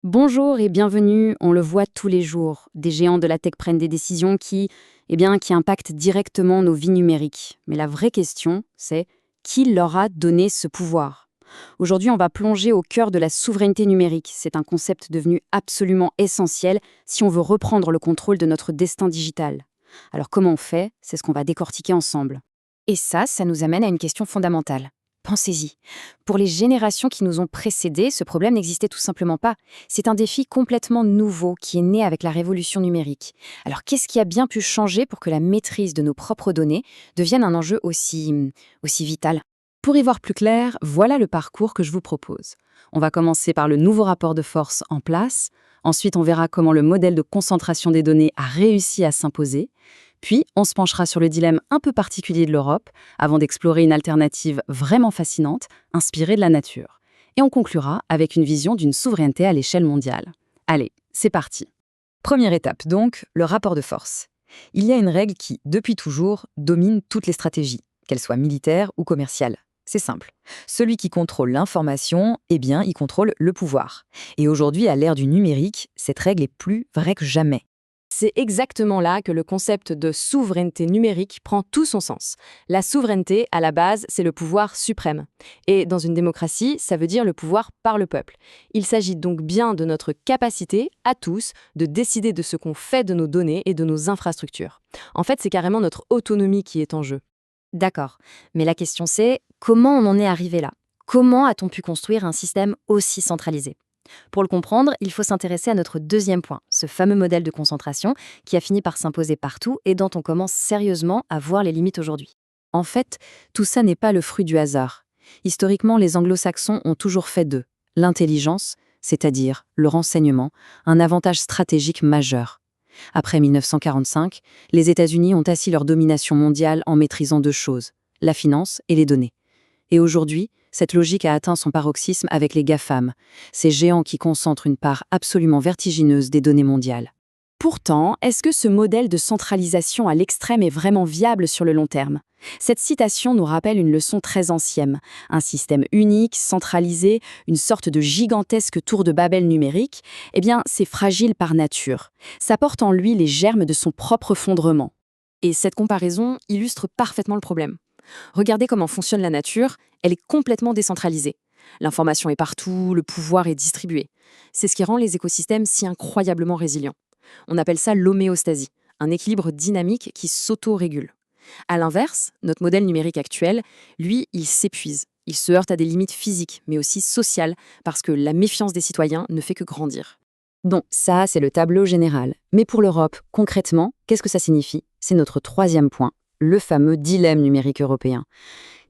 Bonjour et bienvenue, on le voit tous les jours. Des géants de la tech prennent des décisions qui impactent directement nos vies numériques. Mais la vraie question, c'est qui leur a donné ce pouvoir? Aujourd'hui, on va plonger au cœur de la souveraineté numérique. C'est un concept devenu absolument essentiel si on veut reprendre le contrôle de notre destin digital. Alors comment on fait? C'est ce qu'on va décortiquer ensemble. Et ça nous amène à une question fondamentale. Pensez-y. Pour les générations qui nous ont précédés, ce problème n'existait tout simplement pas. C'est un défi complètement nouveau qui est né avec la révolution numérique. Alors qu'est-ce qui a bien pu changer pour que la maîtrise de nos propres données devienne un enjeu aussi vital? Pour y voir plus clair, voilà le parcours que je vous propose. On va commencer par le nouveau rapport de force en place. Ensuite, on verra comment le modèle de concentration des données a réussi à s'imposer. Puis, on se penchera sur le dilemme un peu particulier de l'Europe, avant d'explorer une alternative vraiment fascinante, inspirée de la nature. Et on conclura avec une vision d'une souveraineté à l'échelle mondiale. Allez, c'est parti. Première étape donc, le rapport de force. Il y a une règle qui, depuis toujours, domine toutes les stratégies, qu'elles soient militaires ou commerciales. C'est simple. Celui qui contrôle l'information, il contrôle le pouvoir. Et aujourd'hui, à l'ère du numérique, cette règle est plus vraie que jamais. C'est exactement là que le concept de souveraineté numérique prend tout son sens. La souveraineté, à la base, c'est le pouvoir suprême. Et dans une démocratie, ça veut dire le pouvoir par le peuple. Il s'agit donc bien de notre capacité, à tous, de décider de ce qu'on fait de nos données et de nos infrastructures. En fait, c'est carrément notre autonomie qui est en jeu. D'accord, mais la question c'est, comment on en est arrivé là? Comment a-t-on pu construire un système aussi centralisé? Pour le comprendre, il faut s'intéresser à notre deuxième point, ce fameux modèle de concentration qui a fini par s'imposer partout et dont on commence sérieusement à voir les limites aujourd'hui. En fait, tout ça n'est pas le fruit du hasard. Historiquement, les anglo-saxons ont toujours fait d'eux l'intelligence, c'est-à-dire le renseignement, un avantage stratégique majeur. Après 1945, les États-Unis ont assis leur domination mondiale en maîtrisant deux choses, la finance et les données. Et aujourd'hui, cette logique a atteint son paroxysme avec les GAFAM, ces géants qui concentrent une part absolument vertigineuse des données mondiales. Pourtant, est-ce que ce modèle de centralisation à l'extrême est vraiment viable sur le long terme? Cette citation nous rappelle une leçon très ancienne. Un système unique, centralisé, une sorte de gigantesque tour de Babel numérique, c'est fragile par nature. Ça porte en lui les germes de son propre effondrement. Et cette comparaison illustre parfaitement le problème. Regardez comment fonctionne la nature, elle est complètement décentralisée. L'information est partout, le pouvoir est distribué. C'est ce qui rend les écosystèmes si incroyablement résilients. On appelle ça l'homéostasie, un équilibre dynamique qui s'auto-régule. À l'inverse, notre modèle numérique actuel, lui, il s'épuise. Il se heurte à des limites physiques, mais aussi sociales, parce que la méfiance des citoyens ne fait que grandir. Donc ça, c'est le tableau général. Mais pour l'Europe, concrètement, qu'est-ce que ça signifie? C'est notre troisième point, le fameux dilemme numérique européen.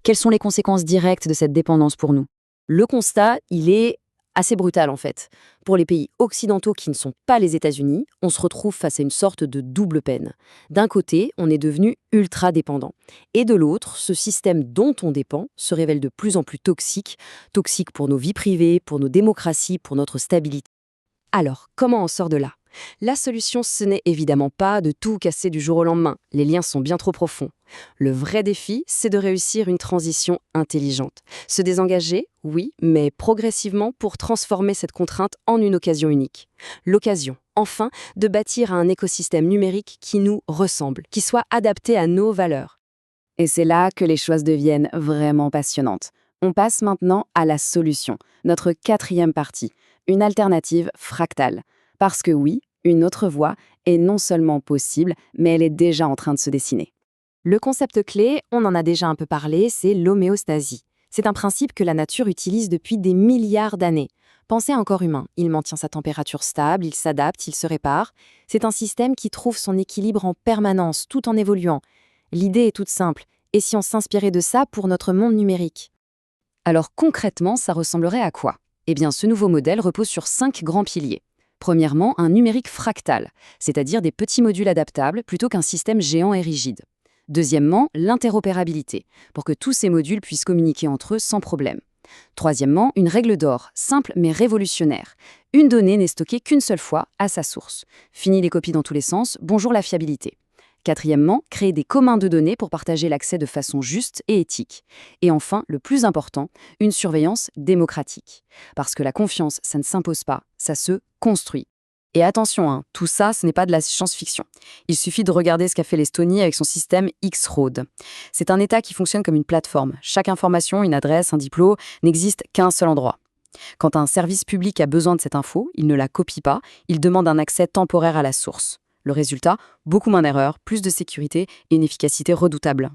Quelles sont les conséquences directes de cette dépendance pour nous? Le constat, il est assez brutal en fait. Pour les pays occidentaux qui ne sont pas les États-Unis, on se retrouve face à une sorte de double peine. D'un côté, on est devenu ultra dépendant. Et de l'autre, ce système dont on dépend se révèle de plus en plus toxique, toxique pour nos vies privées, pour nos démocraties, pour notre stabilité. Alors, comment on sort de là? La solution, ce n'est évidemment pas de tout casser du jour au lendemain. Les liens sont bien trop profonds. Le vrai défi, c'est de réussir une transition intelligente. Se désengager, oui, mais progressivement pour transformer cette contrainte en une occasion unique. L'occasion, enfin, de bâtir un écosystème numérique qui nous ressemble, qui soit adapté à nos valeurs. Et c'est là que les choses deviennent vraiment passionnantes. On passe maintenant à la solution, notre quatrième partie, une alternative fractale. Parce que oui, une autre voie est non seulement possible, mais elle est déjà en train de se dessiner. Le concept clé, on en a déjà un peu parlé, c'est l'homéostasie. C'est un principe que la nature utilise depuis des milliards d'années. Pensez à un corps humain, il maintient sa température stable, il s'adapte, il se répare. C'est un système qui trouve son équilibre en permanence, tout en évoluant. L'idée est toute simple, et si on s'inspirait de ça pour notre monde numérique? Alors concrètement, ça ressemblerait à quoi? Ce nouveau modèle repose sur 5 grands piliers. Premièrement, un numérique fractal, c'est-à-dire des petits modules adaptables plutôt qu'un système géant et rigide. Deuxièmement, l'interopérabilité, pour que tous ces modules puissent communiquer entre eux sans problème. Troisièmement, une règle d'or, simple mais révolutionnaire. Une donnée n'est stockée qu'une seule fois à sa source. Fini les copies dans tous les sens, bonjour la fiabilité. Quatrièmement, créer des communs de données pour partager l'accès de façon juste et éthique. Et enfin, le plus important, une surveillance démocratique. Parce que la confiance, ça ne s'impose pas, ça se construit. Et attention, tout ça, ce n'est pas de la science-fiction. Il suffit de regarder ce qu'a fait l'Estonie avec son système X-Road. C'est un État qui fonctionne comme une plateforme. Chaque information, une adresse, un diplôme, n'existe qu'à un seul endroit. Quand un service public a besoin de cette info, il ne la copie pas, il demande un accès temporaire à la source. Le résultat, beaucoup moins d'erreurs, plus de sécurité et une efficacité redoutable.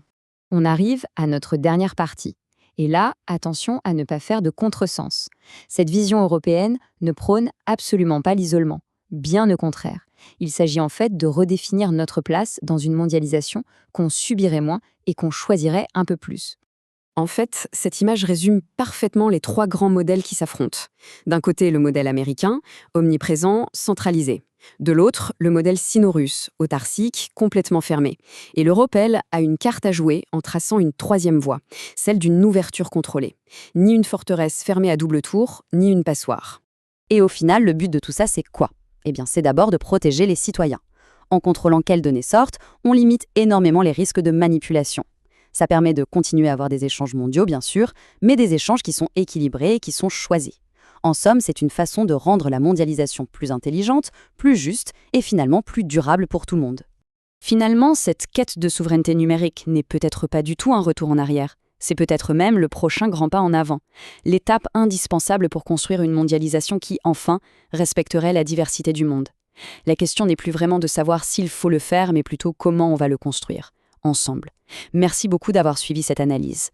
On arrive à notre dernière partie. Et là, attention à ne pas faire de contresens. Cette vision européenne ne prône absolument pas l'isolement. Bien au contraire. Il s'agit en fait de redéfinir notre place dans une mondialisation qu'on subirait moins et qu'on choisirait un peu plus. En fait, cette image résume parfaitement les 3 grands modèles qui s'affrontent. D'un côté, le modèle américain, omniprésent, centralisé. De l'autre, le modèle sino-russe, autarcique, complètement fermé. Et l'Europe, elle, a une carte à jouer en traçant une 3e voie, celle d'une ouverture contrôlée. Ni une forteresse fermée à double tour, ni une passoire. Et au final, le but de tout ça, c'est quoi ? Eh bien, c'est d'abord de protéger les citoyens. En contrôlant quelles données sortent, on limite énormément les risques de manipulation. Ça permet de continuer à avoir des échanges mondiaux, bien sûr, mais des échanges qui sont équilibrés et qui sont choisis. En somme, c'est une façon de rendre la mondialisation plus intelligente, plus juste et finalement plus durable pour tout le monde. Finalement, cette quête de souveraineté numérique n'est peut-être pas du tout un retour en arrière. C'est peut-être même le prochain grand pas en avant. L'étape indispensable pour construire une mondialisation qui, enfin, respecterait la diversité du monde. La question n'est plus vraiment de savoir s'il faut le faire, mais plutôt comment on va le construire, ensemble. Merci beaucoup d'avoir suivi cette analyse.